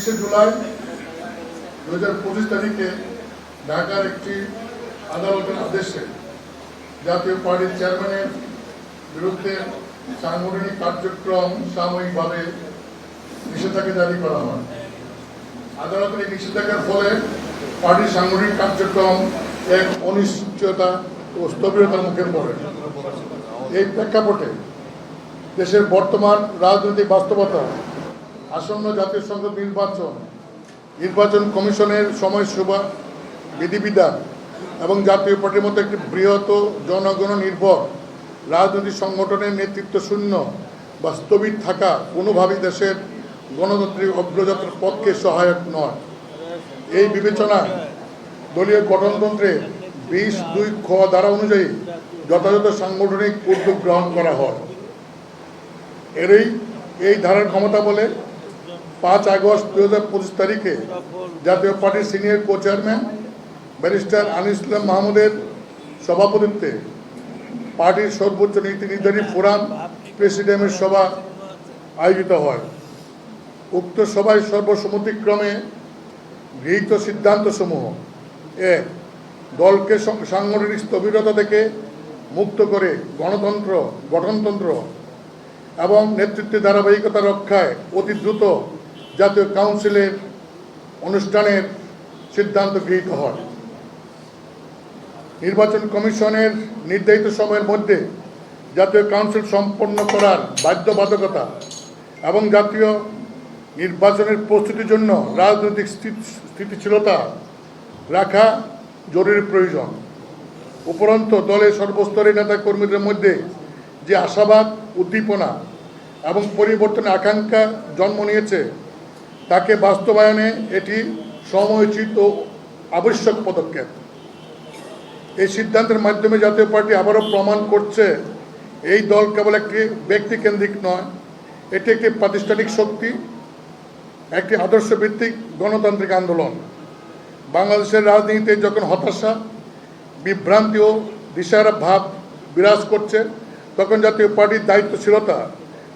30 জুলাই 2025 তারিখে ঢাকার একটি আদালতের আদেশে জাতীয় পার্টির চেয়ারম্যানের বিরুদ্ধে সাংগঠনিক কার্যক্রম সাময়িকভাবে নিষেধাজ্ঞা জারি করা হয়। আদালতের এই নিষেধাজ্ঞার ফলে পার্টির সাংগঠনিক কার্যক্রম এক অনিশ্চয়তা ও স্থবিরতার মুখে পড়ে। এই প্রেক্ষাপটে দেশের বর্তমান রাজনৈতিক বাস্তবতা, আসন্ন জাতীয় সংসদ নির্বাচন কমিশনের সময়সীমা, বিধিবিধান এবং জাতীয় পার্টির মতো একটি বৃহৎ জনগণ নির্ভর রাজনৈতিক সংগঠনের নেতৃত্ব শূন্য বা স্থবির থাকা কোনোভাবেই দেশের গণতান্ত্রিক অগ্রযাত্রার পক্ষে সহায়ক নয়। এই বিবেচনায় দলীয় গঠনতন্ত্রে 20(2) খ ধারা অনুযায়ী যথাযথ সাংগঠনিক উদ্যোগ গ্রহণ করা হয়। এই ধারার ক্ষমতা বলে 5 আগস্ট 2025 তারিখে জাতীয় পার্টির senior co chairman barrister Anis Islam মাহমুদের সভাপতিত্বে পার্টির সর্বোচ্চ নীতি নির্ধারী ফোরাম প্রেসিডিয়ামের সভা আয়োজিত হয়। উক্ত সভায় সর্বসম্মতিক্রমে গৃহীত সিদ্ধান্তসমূহ: 1. দলকে সাংগঠনিক স্থবিরতা থেকে মুক্ত করে গঠনতন্ত্র এবং নেতৃত্বের ধারাবাহিকতা রক্ষায় অতি দ্রুত জাতীয় কাউন্সিলের অনুষ্ঠানের সিদ্ধান্ত গৃহীত হয়। নির্বাচন কমিশনের নির্ধারিত সময়ের মধ্যে জাতীয় কাউন্সিল সম্পন্ন করার বাধ্যবাধকতা এবং জাতীয় নির্বাচনের প্রস্তুতির জন্য রাজনৈতিক স্থিতিশীলতা রাখা জরুরি প্রয়োজন। উপরন্তু দলের সর্বস্তরের নেতা কর্মীদের মধ্যে যে আশাবাদ, উদ্দীপনা এবং পরিবর্তনের আকাঙ্ক্ষা জন্ম নিয়েছে তাকে বাস্তবায়নে এটি সময়োচিত ও আবশ্যক পদক্ষেপ। এই সিদ্ধান্তের মাধ্যমে জাতীয় পার্টি আবারও প্রমাণ করছে এই দল কেবল একটি ব্যক্তিকেন্দ্রিক নয়, এটি একটি প্রাতিষ্ঠানিক শক্তি, একটি আদর্শভিত্তিক গণতান্ত্রিক আন্দোলন। বাংলাদেশের রাজনীতিতে যখন হতাশা, বিভ্রান্তি ও দিশাহারা ভাব বিরাজ করছে, তখন জাতীয় পার্টির দায়িত্বশীলতা,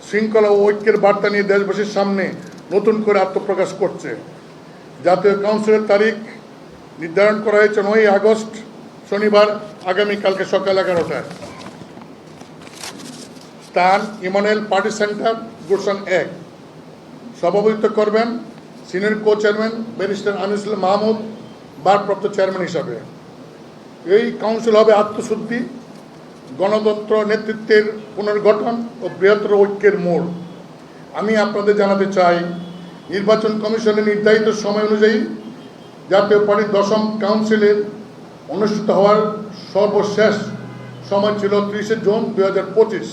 শৃঙ্খলা ও ঐক্যের বার্তা নিয়ে দেশবাসীর সামনে নতুন করে আত্মপ্রকাশ করছে। জাতীয় কাউন্সিলের তারিখ নির্ধারণ করা হয়েছে 9 আগস্ট শনিবার, আগামীকালকে সকাল 11টায়। স্থান: ইমানুয়েল পার্টি সেন্টার, গুলশান 1। সভাপতিত্ব করবেন senior co chairman barrister Anis Islam Mahmud, ভারপ্রাপ্ত চেয়ারম্যান হিসাবে। এই কাউন্সিল হবে আত্মশুদ্ধি, গণতন্ত্র, নেতৃত্বের পুনর্গঠন ও বৃহত্তর ঐক্যের মোড়। আমি আপনাদের জানাতে চাই, নির্বাচন কমিশনের নির্ধারিত সময় অনুযায়ী জাতীয় পার্টির 10ম কাউন্সিলের অনুষ্ঠিত হওয়ার সর্বশেষ সময় ছিল 30 জুন 2025।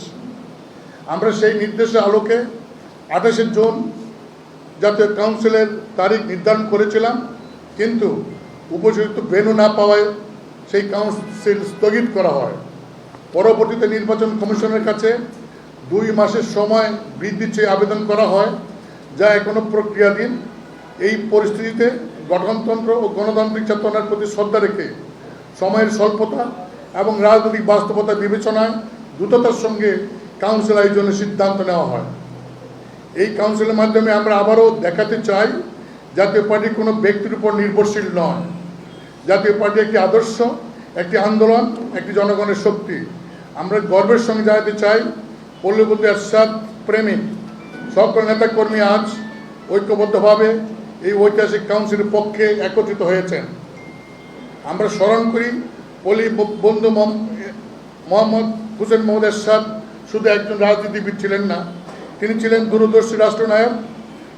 আমরা সেই নির্দেশের আলোকে 28 জুন জাতীয় কাউন্সিলের তারিখ নির্ধারণ করেছিলাম, কিন্তু উপযুক্ত ভেন্যু না পাওয়ায় সেই কাউন্সিল স্থগিত করা হয়। পরবর্তীতে নির্বাচন কমিশনের কাছে 2 মাসের সময় বৃদ্ধি চেয়ে আবেদন করা হয়, যা এখনো প্রক্রিয়াধীন। এই পরিস্থিতিতে গঠনতন্ত্র ও গণতান্ত্রিক চেতনার প্রতি শ্রদ্ধা রেখে সময়ের স্বল্পতা এবং রাজনৈতিক বাস্তবতা বিবেচনায় দ্রুততার সঙ্গে কাউন্সিল আয়োজনের সিদ্ধান্ত নেওয়া হয়। এই কাউন্সিলের মাধ্যমে আমরা আবারও দেখাতে চাই, জাতীয় পার্টি কোনো ব্যক্তির উপর নির্ভরশীল নয়। জাতীয় পার্টি একটি আদর্শ, একটি আন্দোলন, একটি জনগণের শক্তি। আমরা গর্বের সঙ্গে জানাতে চাই, পল্লীবুদ্ধ এরশাদ প্রেমিক সকল নেতাকর্মী আজ ঐক্যবদ্ধভাবে এই ঐতিহাসিক কাউন্সিলের পক্ষে একত্রিত হয়েছেন। আমরা স্মরণ করি, পল্লী বন্ধু মোহাম্মদ হুসেন মোহাম্মদ এরশাদ শুধু একজন রাজনীতিবিদ ছিলেন না, তিনি ছিলেন দূরদর্শী রাষ্ট্রনায়ক,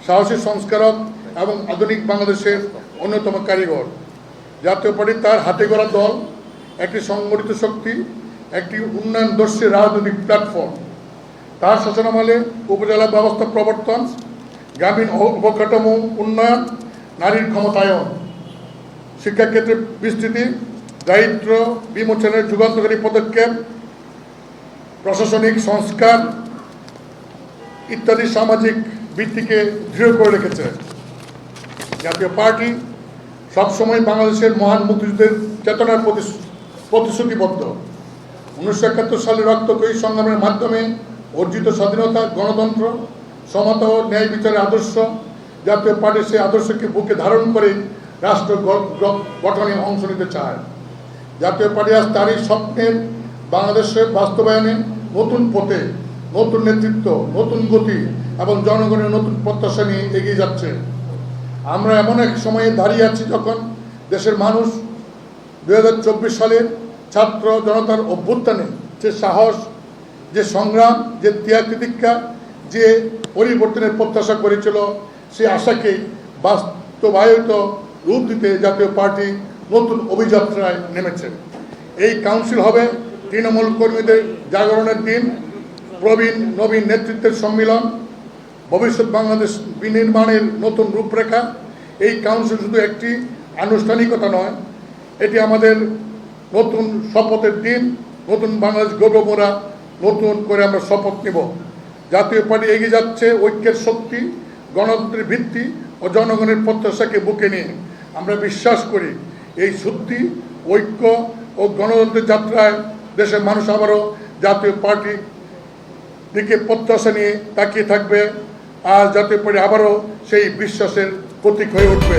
সাহসী সংস্কারক এবং আধুনিক বাংলাদেশের অন্যতম কারিগর। জাতীয় পার্টি তার হাতে গড়া দল, একটি সংগঠিত শক্তি, একটি উন্নয়নদর্শী রাজনৈতিক প্ল্যাটফর্ম। তার শাসনামলে উপজেলা ব্যবস্থা প্রবর্তন, গ্রামীণ অবকাঠামো উন্নয়ন, নারীর ক্ষমতায়ন, শিক্ষাক্ষেত্রে বিস্তৃতি, দারিদ্র বিমোচনের যুগান্তকারী পদক্ষেপ, প্রশাসনিক সংস্কার ইত্যাদি সামাজিক ভিত্তিকে দৃঢ় করে রেখেছে। জাতীয় পার্টি সবসময় বাংলাদেশের মহান মুক্তিযুদ্ধের চেতনার প্রতি প্রতিশ্রুতিবদ্ধ। 1971 সালের রক্তক্ষয়ী সংগ্রামের মাধ্যমে অর্জিত স্বাধীনতা, গণতন্ত্র, সমতা ও ন্যায় বিচারের আদর্শ জাতীয় পার্টি সেই আদর্শকে বুকে ধারণ করে রাষ্ট্র গঠনে অংশ নিতে চায়। জাতীয় পার্টি আজ তারই স্বপ্নের বাংলাদেশের বাস্তবায়নে নতুন পথে, নতুন নেতৃত্ব, নতুন গতি এবং জনগণের নতুন প্রত্যাশা নিয়ে এগিয়ে যাচ্ছে। আমরা এমন এক সময়ে দাঁড়িয়ে আছি যখন দেশের মানুষ 2024 সালের ছাত্র জনতার অভ্যুত্থানে যে সাহস, যে সংগ্রাম, যে ত্যাগ তিতিক্ষা, যে পরিবর্তনের প্রত্যাশা করেছিল, সেই আশাকে বাস্তবায়িত রূপ দিতে জাতীয় পার্টি নতুন অভিযাত্রায় নেমেছে। এই কাউন্সিল হবে তৃণমূল কর্মীদের জাগরণের দিন, প্রবীণ নবীন নেতৃত্বের সম্মিলন, ভবিষ্যৎ বাংলাদেশ বিনির্মাণের নতুন রূপরেখা। এই কাউন্সিল শুধু একটি আনুষ্ঠানিকতা নয়, এটি আমাদের নতুন শপথের দিন। নতুন বাংলাদেশ গড়ব মোরা, নতুন করে আমরা শপথ নেব। জাতীয় পার্টি এগিয়ে যাচ্ছে ঐক্যের শক্তি, গণতন্ত্রের ভিত্তি ও জনগণের প্রত্যাশাকে বুকে নিয়ে। আমরা বিশ্বাস করি এই শুদ্ধি, ঐক্য ও গণতন্ত্রের যাত্রায় দেশের মানুষ আবারও জাতীয় পার্টির দিকে প্রত্যাশা নিয়ে তাকিয়ে থাকবে। আর জাতীয় পার্টি আবারও সেই বিশ্বাসের প্রতীক হয়ে উঠবে।